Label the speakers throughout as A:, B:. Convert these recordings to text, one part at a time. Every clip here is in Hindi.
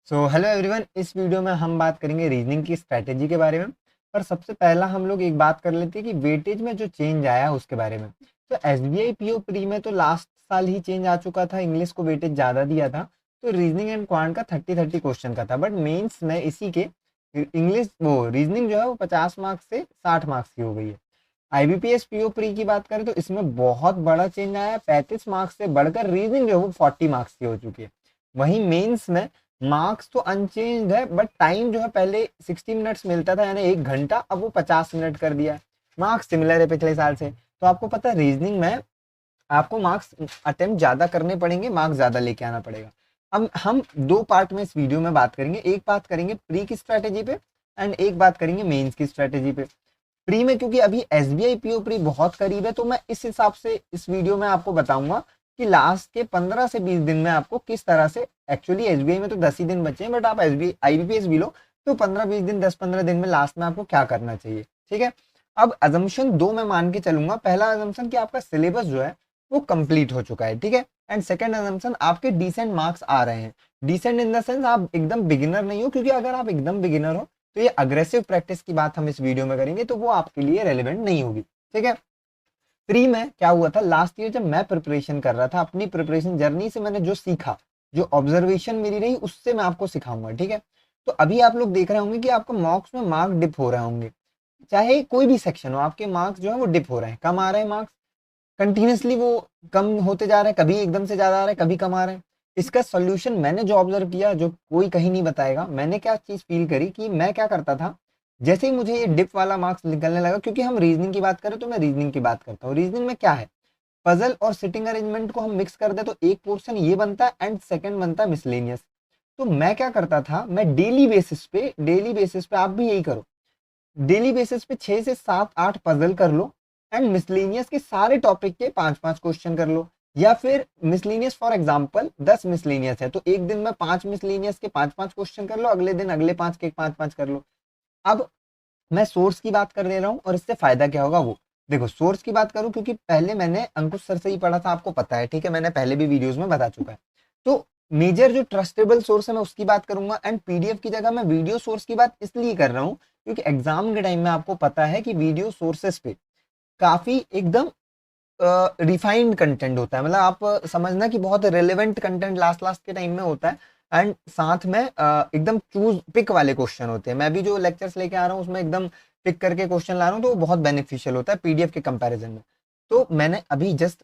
A: हेलो एवरीवन, इस वीडियो में हम बात करेंगे रीजनिंग की स्ट्रैटेजी के बारे में। पर सबसे पहला हम लोग एक बात कर लेते हैं कि वेटेज में जो चेंज आया उसके बारे में। तो एसबीआई पीओ प्री में तो लास्ट साल ही चेंज आ चुका था, इंग्लिश को वेटेज ज़्यादा दिया था। तो रीजनिंग एंड क्वांट का 30-30 क्वेश्चन का था, बट मेंस में इसी के इंग्लिश वो रीजनिंग जो है वो 50 मार्क्स से 60 मार्क्स की हो गई है। आईबीपीएस पीओ प्री की बात करें तो इसमें बहुत बड़ा चेंज आया है, 35 मार्क्स से बढ़कर रीजनिंग जो है वो 40 मार्क्स की हो चुकी है। वहीं मेंस में मार्क्स तो अनचेंज है, बट टाइम जो है पहले 60 मिनट्स मिलता था यानी 1 घंटा, अब वो 50 मिनट कर दिया है। मार्क्स सिमिलर है पिछले साल से। तो आपको पता है रीजनिंग में आपको मार्क्स अटेम्प्ट ज्यादा करने पड़ेंगे, मार्क्स ज्यादा लेके आना पड़ेगा। अब हम दो पार्ट में इस वीडियो में बात करेंगे, एक बात करेंगे प्री की स्ट्रैटेजी पे एंड एक बात करेंगे मेंस की स्ट्रैटेजी पे। प्री में क्योंकि अभी एसबीआई पीओ प्री बहुत करीब है, तो मैं इस हिसाब से इस वीडियो में आपको बताऊंगा कि लास्ट के 15 से 20 दिन में आपको किस तरह से, एक्चुअली एसबीआई में तो 10 ही दिन बचे हैं, बट आप एसबीआई आईबीपीएस भी लो तो 15-20 दिन, 10-15 दिन में लास्ट में आपको क्या करना चाहिए। ठीक है। अब अजम्पशन दो मैं मान के चलूंगा। पहला अजम्पशन कि आपका सिलेबस जो है वो कंप्लीट हो चुका है, ठीक है। एंड सेकंड अजम्पशन आपके डिसेंट मार्क्स आ रहे हैं। डिसेंट इन द सेंस आप एकदम बिगिनर नहीं हो, क्योंकि अगर आप एकदम बिगिनर हो तो ये अग्रेसिव प्रैक्टिस की बात हम इस वीडियो में करेंगे तो वो आपके लिए रेलिवेंट नहीं होगी। ठीक है। प्री में क्या हुआ था लास्ट ईयर, जब मैं प्रिपरेशन कर रहा था, अपनी प्रिपरेशन जर्नी से मैंने जो सीखा, जो ऑब्जर्वेशन मेरी रही, उससे मैं आपको सिखाऊंगा। ठीक है। तो अभी आप लोग देख रहे होंगे कि आपको मॉक्स में मार्क डिप हो रहे होंगे, चाहे कोई भी सेक्शन हो, आपके मार्क्स जो है वो डिप हो रहे हैं, कम आ रहे हैं मार्क्स कंटिन्यूसली, वो कम होते जा रहे हैं, कभी एकदम से ज्यादा आ रहे हैं, कभी कम आ रहे हैं। इसका सोल्यूशन मैंने जो ऑब्जर्व किया, जो कोई कहीं नहीं बताएगा, मैंने क्या चीज फील करी कि मैं क्या करता था, जैसे ही मुझे ये डिप वाला मार्क्स निकलने लगा, क्योंकि हम रीजनिंग की बात करें तो मैं रीजनिंग की बात करता हूँ। रीजनिंग में क्या है, पजल और सिटिंग अरेंजमेंट को हम मिक्स कर दे तो एक पोर्शन ये बनता है एंड सेकंड बनता है मिसलेनियस। तो मैं क्या करता था, मैं डेली बेसिस पे आप भी यही करो, डेली बेसिस पे 6 से 7 8 पजल कर लो एंड मिसलेनियस के सारे टॉपिक के 5-5 क्वेश्चन कर लो। या फिर मिसलेनियस फॉर एग्जांपल 10 मिसलेनियस है तो एक दिन में 5 मिसलेनियस के 5-5 क्वेश्चन कर लो, अगले दिन अगले 5 के 5-5 कर लो। अब मैं सोर्स की बात कर दे रहा हूँ और इससे फायदा क्या होगा वो देखो। सोर्स की बात करूं क्योंकि पहले मैंने अंकुश सर से ही पढ़ा था, आपको पता है, ठीक है, मैंने पहले भी वीडियोस में बता चुका है। तो मेजर जो ट्रस्टेबल सोर्स है मैं उसकी बात करूंगा, एंड पीडीएफ की जगह मैं वीडियो सोर्स की बात इसलिए कर रहा हूँ क्योंकि एग्जाम के टाइम में आपको पता है कि वीडियो सोर्सेस पे काफी एकदम रिफाइंड कंटेंट होता है, मतलब आप समझना कि बहुत रिलेवेंट कंटेंट लास्ट लास्ट के टाइम में होता है। एंड साथ में एकदम चूज पिक वाले क्वेश्चन होते हैं। मैं भी जो लेक्चर्स लेके आ रहा हूँ उसमें एकदम पिक करके क्वेश्चन ला रहा हूँ, तो वो बहुत बेनिफिशियल होता है पीडीएफ के कंपैरिजन में। तो मैंने अभी जस्ट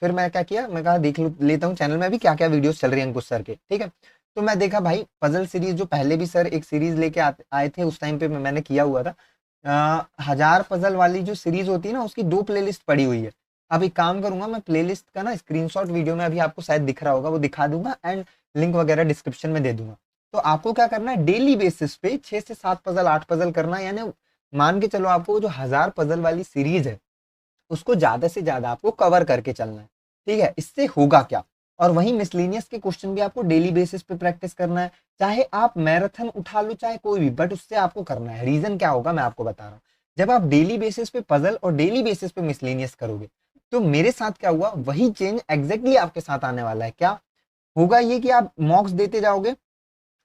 A: फिर मैं क्या किया, मैं कहा देख लेता हूँ चैनल में अभी क्या क्या वीडियोस चल रही है अंकुश सर के, ठीक है। तो मैं देखा भाई पजल सीरीज, जो पहले भी सर एक सीरीज लेके आए थे, उस टाइम पे मैंने किया हुआ था। 1000 पजल वाली जो सीरीज होती है ना, उसकी 2 प्लेलिस्ट पड़ी हुई है। अब एक काम करूंगा, मैं प्लेलिस्ट का ना स्क्रीनशॉट वीडियो में अभी आपको शायद दिख रहा होगा, वो दिखा दूंगा एंड लिंक वगैरह डिस्क्रिप्शन में दे दूंगा। तो आपको क्या करना है, डेली बेसिस पे 6 से 7 पजल 8 पजल करना है, यानी मान के चलो आपको जो 1000 पजल वाली सीरीज है उसको ज्यादा से ज्यादा आपको कवर करके चलना है। ठीक है। इससे होगा क्या, और वहीं मिसलिनियस के क्वेश्चन भी आपको डेली बेसिस पे प्रैक्टिस करना है, चाहे आप मैराथन उठा लो चाहे कोई भी, बट उससे आपको करना है। रीजन क्या होगा मैं आपको बता रहा हूँ। जब आप डेली बेसिस पे पजल और डेली बेसिस पे मिसलिनियस करोगे तो मेरे साथ क्या हुआ, वही चेंज एग्जैक्टली आपके साथ आने वाला है। क्या होगा, ये कि आप मॉक्स देते जाओगे,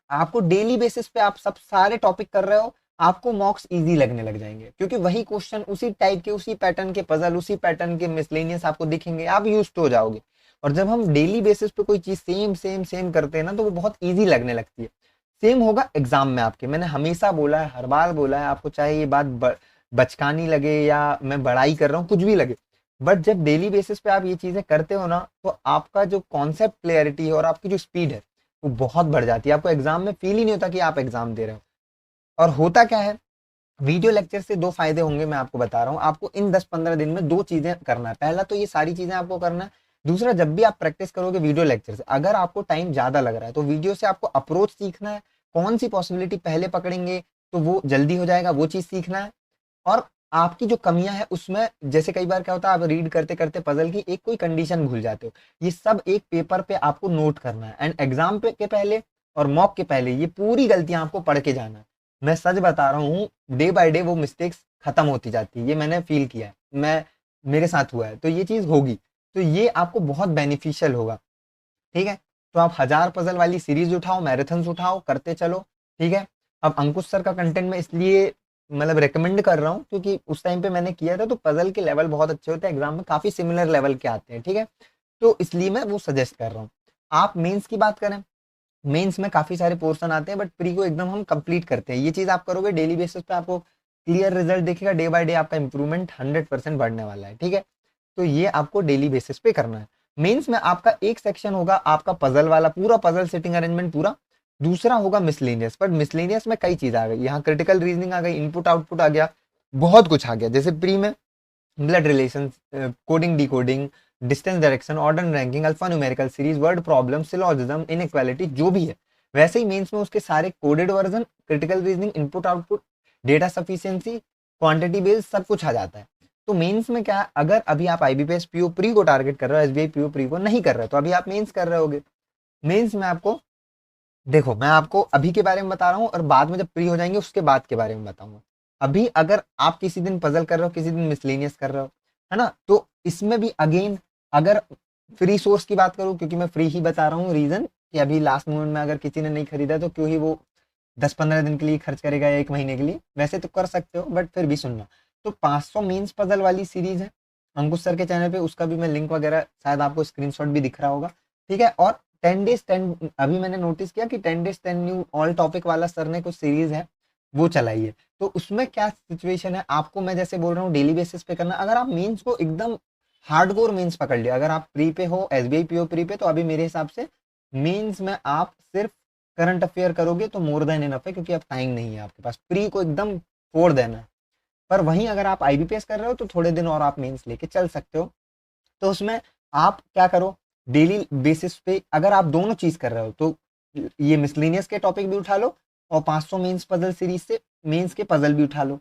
A: आपको डेली बेसिस पे आप सब सारे टॉपिक कर रहे हो, आपको मॉक्स इजी लगने लग जाएंगे, क्योंकि वही क्वेश्चन उसी टाइप के, उसी पैटर्न के पजल, उसी पैटर्न के मिसलेनियस आपको दिखेंगे, आप यूज हो जाओगे। और जब हम डेली बेसिस पे कोई चीज सेम सेम सेम करते हैं ना, तो वो बहुत ईजी लगने लगती है। सेम होगा एग्जाम में आपके, मैंने हमेशा बोला है, हर बार बोला है आपको, चाहे ये बात बचकानी लगे या मैं बड़ाई कर रहा हूँ, कुछ भी लगे, बट जब डेली बेसिस पे आप ये चीजें करते हो ना, तो आपका जो कॉन्सेप्ट क्लियरिटी है और आपकी जो स्पीड है वो बहुत बढ़ जाती है। आपको एग्जाम में फील ही नहीं होता कि आप एग्जाम दे रहे हो। और होता क्या है, वीडियो लेक्चर से दो फायदे होंगे, मैं आपको बता रहा हूँ। आपको इन 10-15 दिन में दो चीजें करना है। पहला तो ये सारी चीजें आपको करना है। दूसरा, जब भी आप प्रैक्टिस करोगे वीडियो लेक्चर से, अगर आपको टाइम ज्यादा लग रहा है तो वीडियो से आपको अप्रोच सीखना है, कौन सी पॉसिबिलिटी पहले पकड़ेंगे तो वो जल्दी हो जाएगा, वो चीज सीखना है। और आपकी जो कमियां है उसमें, जैसे कई बार क्या होता है, आप रीड करते करते पजल की एक कोई कंडीशन भूल जाते हो, ये सब एक पेपर पे आपको नोट करना है, एंड एग्जाम पे के पहले और मॉक के पहले ये पूरी गलतियां आपको पढ़ के जाना है। मैं सच बता रहा हूँ, डे बाय डे वो मिस्टेक्स खत्म होती जाती है, ये मैंने फील किया है, मैं मेरे साथ हुआ है, तो ये चीज होगी, तो ये आपको बहुत बेनिफिशियल होगा। ठीक है। तो आप 1000 पजल वाली सीरीज उठाओ, मैराथन्स उठाओ, करते चलो, ठीक है। अब अंकुश सर का कंटेंट मैं इसलिए मतलब रेकमेंड कर रहा हूँ क्योंकि उस टाइम पे मैंने किया था, तो पजल के लेवल बहुत अच्छे होते हैं, एग्जाम में काफी सिमिलर लेवल के आते हैं, ठीक है। तो इसलिए मैं वो सजेस्ट कर रहा हूँ। आप मेंस की बात करें, मेंस में काफी सारे पोर्शन आते हैं, बट प्री को एकदम हम कंप्लीट करते हैं। ये चीज आप करोगे डेली बेसिस पे, आपको क्लियर रिजल्ट दिखेगा, डे बाय डे आपका इंप्रूवमेंट 100% बढ़ने वाला है, ठीक है। तो ये आपको डेली बेसिस पे करना है। मेंस में आपका एक सेक्शन होगा आपका पजल वाला, पूरा पजल सिटिंग अरेंजमेंट पूरा। दूसरा होगा मिसलेनियस, बट मिसलेनियस में कई चीज आ गई, यहाँ क्रिटिकल रीजनिंग आ गई, इनपुट आउटपुट आ गया, बहुत कुछ आ गया। जैसे प्री में blood relation, coding decoding, distance direction, order ranking, alpha numerical series, word problem, syllogism, inequality, जो भी है वैसे ही मेंस में उसके सारे coded version, critical reasoning, input output, data sufficiency, quantity based सब कुछ आ जाता है। तो मेंस में क्या है, अगर अभी आप आईबीपीएस पीओ प्री को टारगेट कर रहे हो, एसबीआई पीओ प्री को नहीं कर रहे हो, तो अभी आप मेंस कर रहे होगे। मेंस में आपको देखो, मैं आपको अभी के बारे में बता रहा हूँ और बाद में जब प्री हो जाएंगे उसके बाद के बारे में बताऊंगा। अभी अगर आप किसी दिन पजल कर रहे हो, किसी दिन मिसलेनियस कर रहे हो, है ना, तो इसमें भी अगेन अगर फ्री सोर्स की बात करूँ, क्योंकि मैं फ्री ही बता रहा हूँ, रीजन कि अभी लास्ट मोमेंट में अगर किसी ने नहीं खरीदा तो क्यों ही वो 10-15 दिन के लिए खर्च करेगा या 1 महीने के लिए, वैसे तो कर सकते हो, बट फिर भी सुनना। तो 500 मेंस पजल वाली सीरीज है अंकुश सर के चैनल पे, उसका भी मैं लिंक वगैरह शायद आपको स्क्रीनशॉट भी दिख रहा होगा, ठीक है। और 10 days 10, अभी मैंने नोटिस किया कि 10 days 10 न्यू ऑल टॉपिक वाला सर ने कुछ सीरीज है वो चलाई है। तो उसमें क्या सिचुएशन है, आपको मैं जैसे बोल रहा हूँ डेली बेसिस पे करना। अगर आप मेंस को एकदम हार्डकोर मेंस पकड़ लिया, अगर आप प्री पे हो, एसबीआई पीओ प्री पे, तो अभी मेरे हिसाब से मेंस में आप सिर्फ करंट अफेयर करोगे तो मोर देन इनफ है, क्योंकि अब टाइम नहीं है आपके पास, प्री को एकदम फोड़ देना है। पर वहीं अगर आप आईबीपीएस कर रहे हो तो थोड़े दिन और आप मेंस लेके चल सकते हो। तो उसमें आप क्या करो, डेली बेसिस पे अगर आप दोनों चीज कर रहे हो तो ये मिसलेनियस के टॉपिक भी उठा लो, और 500 मेंस पजल सीरीज से मेंस के पजल भी उठा लो,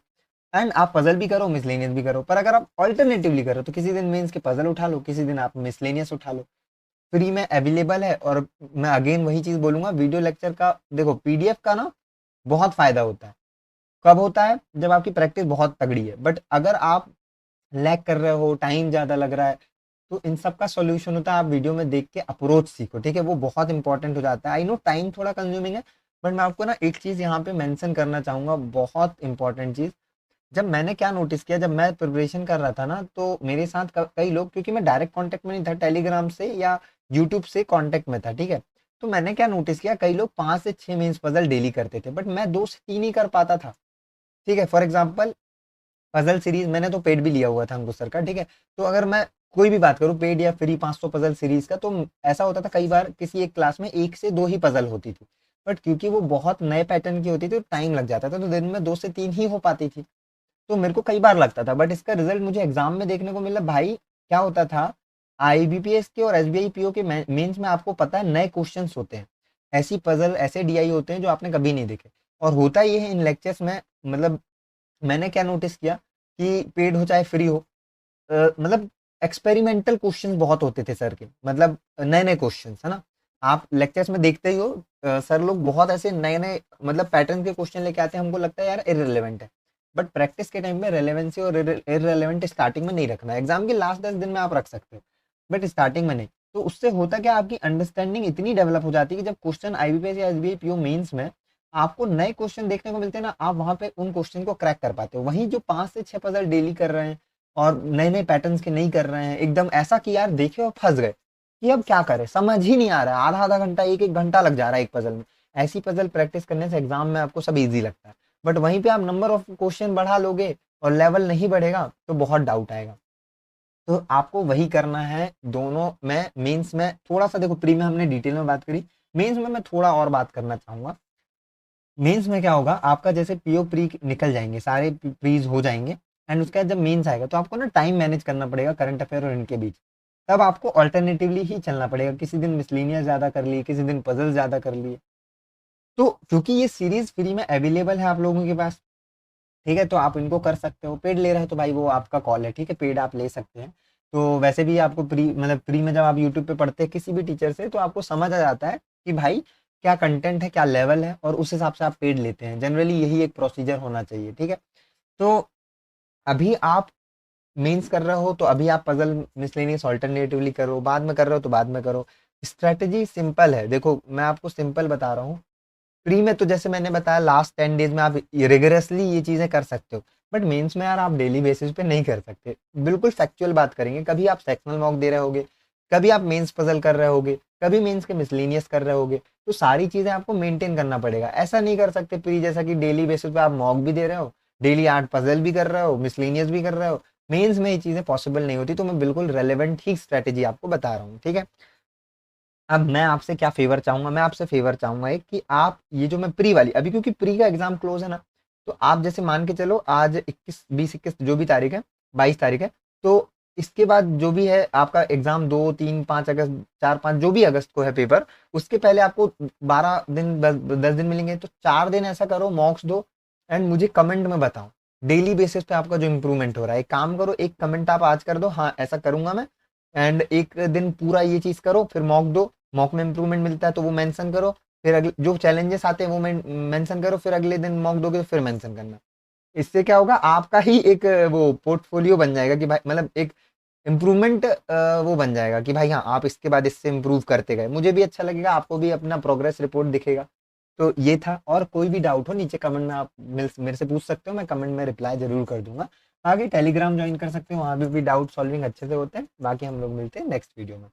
A: एंड आप पजल भी करो, मिसलेनियस भी करो। पर अगर आप ऑल्टरनेटिवली करो तो किसी दिन मेंस के पजल उठा लो, किसी दिन आप मिसलेनियस उठा लो। फ्री में अवेलेबल है। और मैं अगेन वही चीज बोलूंगा, वीडियो लेक्चर का देखो, पीडीएफ का ना बहुत फायदा होता है। कब होता है, जब आपकी प्रैक्टिस बहुत तगड़ी है। बट अगर आप लैग कर रहे हो, टाइम ज्यादा लग रहा है, तो इन सब का सॉल्यूशन होता है आप वीडियो में देख के अप्रोच सीखो, ठीक है। वो बहुत इंपॉर्टेंट हो जाता है। आई नो टाइम थोड़ा कंज्यूमिंग है, बट मैं आपको ना एक चीज यहाँ पे मेंशन करना चाहूंगा, बहुत इंपॉर्टेंट चीज। जब मैंने क्या नोटिस किया, जब मैं प्रिपरेशन कर रहा था ना, तो मेरे साथ कई लोग, क्योंकि मैं डायरेक्ट कांटेक्ट में नहीं था, टेलीग्राम से या यूट्यूब से कांटेक्ट में था, ठीक है। तो मैंने क्या नोटिस किया, कई लोग 5 से 6 मेंस पजल डेली करते थे, बट मैं 2 से 3 ही कर पाता था, ठीक है। फॉर एग्जाम्पल पजल सीरीज मैंने तो पेड भी लिया हुआ था अंकुश सर का, ठीक है। तो अगर मैं कोई भी बात करूँ, पेड या फ्री 500 पजल सीरीज का, तो ऐसा होता था कई बार किसी एक क्लास में 1 से 2 ही पजल होती थी, बट क्योंकि वो बहुत नए पैटर्न की होती थी तो टाइम लग जाता था, तो दिन में 2 से 3 ही हो पाती थी। तो मेरे को कई बार लगता था, बट इसका रिजल्ट मुझे एग्जाम में देखने को मिला। भाई क्या होता था, आईबीपीएस के और एसबीआई पीओ के मेंस में आपको पता है नए क्वेश्चंस होते हैं, ऐसी पजल, ऐसे डीआई होते हैं जो आपने कभी नहीं देखे। और होता ये है इन लेक्चर्स में, मतलब मैंने क्या नोटिस किया कि पेड हो चाहे फ्री हो, मतलब एक्सपेरिमेंटल क्वेश्चन बहुत होते थे सर के, मतलब नए नए क्वेश्चन, है ना। आप लेक्चर्स में देखते ही हो, सर लोग बहुत ऐसे नए नए मतलब पैटर्न के क्वेश्चन लेके आते हैं, हमको लगता है यार इररिलेवेंट है, बट प्रैक्टिस के टाइम में रेलेवेंसी और इररिलेवेंट स्टार्टिंग में नहीं रखना है, एग्जाम के लास्ट 10 दिन में आप रख सकते हो, बट स्टार्टिंग में नहीं। तो उससे होता क्या, आपकी अंडरस्टैंडिंग इतनी डेवलप हो जाती है कि जब क्वेश्चन आईबीपीएस या एसबीआई पीओ मेंस में आपको नए क्वेश्चन देखने को मिलते हैं ना, आप वहां पे उन क्वेश्चन को क्रैक कर पाते हो। वहीं जो 5 से 6 पजल डेली कर रहे हैं और नए नए पैटर्न्स के नहीं कर रहे हैं, एकदम ऐसा कि यार देखे और फंस गए कि अब क्या करें, समझ ही नहीं आ रहा है, आधा आधा घंटा, एक एक घंटा लग जा रहा है एक पजल में। ऐसी पजल प्रैक्टिस करने से एग्जाम में आपको सब इजी लगता है, बट वहीं पे आप नंबर ऑफ क्वेश्चन बढ़ा लोगे और लेवल नहीं बढ़ेगा तो बहुत डाउट आएगा। तो आपको वही करना है दोनों में। मेंस में थोड़ा सा देखो, प्री में हमने डिटेल में बात करी, मेंस में मैं थोड़ा और बात करना चाहूंगा। मेंस में क्या होगा, आपका जैसे पीओ प्री निकल जाएंगे, सारे प्रीज हो जाएंगे, एंड उसके बाद जब मेंस आएगा तो आपको ना टाइम मैनेज करना पड़ेगा करंट अफेयर और इनके बीच। तब आपको ऑल्टरनेटिवली ही चलना पड़ेगा, किसी दिन मिसलीनियस ज्यादा कर लिए, किसी दिन पजल ज्यादा कर लिए। तो क्योंकि ये सीरीज फ्री में अवेलेबल है आप लोगों के पास, ठीक है, तो आप इनको कर सकते हो। पेड ले रहे हो तो भाई वो आपका कॉल है, ठीक है, पेड आप ले सकते हैं। तो वैसे भी आपको प्री मतलब प्री में जब आप यूट्यूब पे पढ़ते हैं किसी भी टीचर से, तो आपको समझ आ जाता है कि भाई क्या कंटेंट है, क्या लेवल है, और उस हिसाब से आप पेड लेते हैं। जनरली यही एक प्रोसीजर होना चाहिए, ठीक है। तो अभी आप मेंस कर रहे हो तो अभी आप पजल मिसलेनियस ऑल्टरनेटिवली करो, बाद में कर रहे हो तो बाद में करो। स्ट्रैटेजी सिंपल है, देखो मैं आपको सिंपल बता रहा हूँ। प्री में तो जैसे मैंने बताया लास्ट 10 डेज में आप रिगरसली ये चीजें कर सकते हो, बट मेंस में यार आप डेली बेसिस पे नहीं कर सकते। बिल्कुल फैक्चुअल बात करेंगे, कभी आप सेक्शनल मॉक दे रहे होगे, कभी आप मेंस पजल कर रहे होगे, कभी मेंस के मिसलेनियस कर रहे होगे, तो सारी चीजें आपको मेंटेन करना पड़ेगा। ऐसा नहीं कर सकते प्री जैसा कि डेली बेसिस पे आप मॉक भी दे रहे हो, डेली 8 पजल भी कर रहे हो, मिसलेनियस भी कर रहे हो। मेंस में ये चीजें पॉसिबल नहीं होती, तो मैं बिल्कुल रेलेवेंट ही स्ट्रेटेजी आपको बता रहा हूँ, ठीक है। अब मैं आपसे क्या फेवर चाहूंगा, मैं आपसे फेवर चाहूंगा एक कि आप ये जो मैं प्री वाली अभी, क्योंकि प्री का एग्जाम क्लोज है ना, तो आप जैसे मान के चलो आज 21 20 21 जो भी तारीख है, 22 तारीख है, तो इसके बाद जो भी है आपका एग्जाम 2 3 5 अगस्त 4 5 जो भी अगस्त को है पेपर, उसके पहले आपको 12 दिन 10 दिन मिलेंगे, तो 4 दिन ऐसा करो मॉक्स दो एंड मुझे कमेंट में बताओ डेली बेसिस पे आपका जो इम्प्रूवमेंट हो रहा है। एक काम करो, एक कमेंट आप आज कर दो, हाँ ऐसा करूंगा मैं, एंड एक दिन पूरा ये चीज करो, फिर मॉक दो, मॉक में इंप्रूवमेंट मिलता है तो वो मेंशन करो, फिर अगले जो चैलेंजेस आते हैं वो मेंशन करो, फिर अगले दिन मॉक दोगे तो फिर मेंशन करना। इससे क्या होगा, आपका ही एक वो पोर्टफोलियो बन जाएगा कि भाई मतलब एक इम्प्रूवमेंट वो बन जाएगा कि भाई हाँ आप इसके बाद इससे इम्प्रूव करते गए, मुझे भी अच्छा लगेगा, आपको भी अपना प्रोग्रेस रिपोर्ट दिखेगा। तो ये था, और कोई भी डाउट हो नीचे कमेंट में आप मेरे से पूछ सकते हो, मैं कमेंट में रिप्लाई जरूर कर दूंगा। आगे टेलीग्राम ज्वाइन कर सकते हो, वहाँ भी डाउट सॉल्विंग अच्छे से होते हैं। बाकी हम लोग मिलते हैं नेक्स्ट वीडियो में।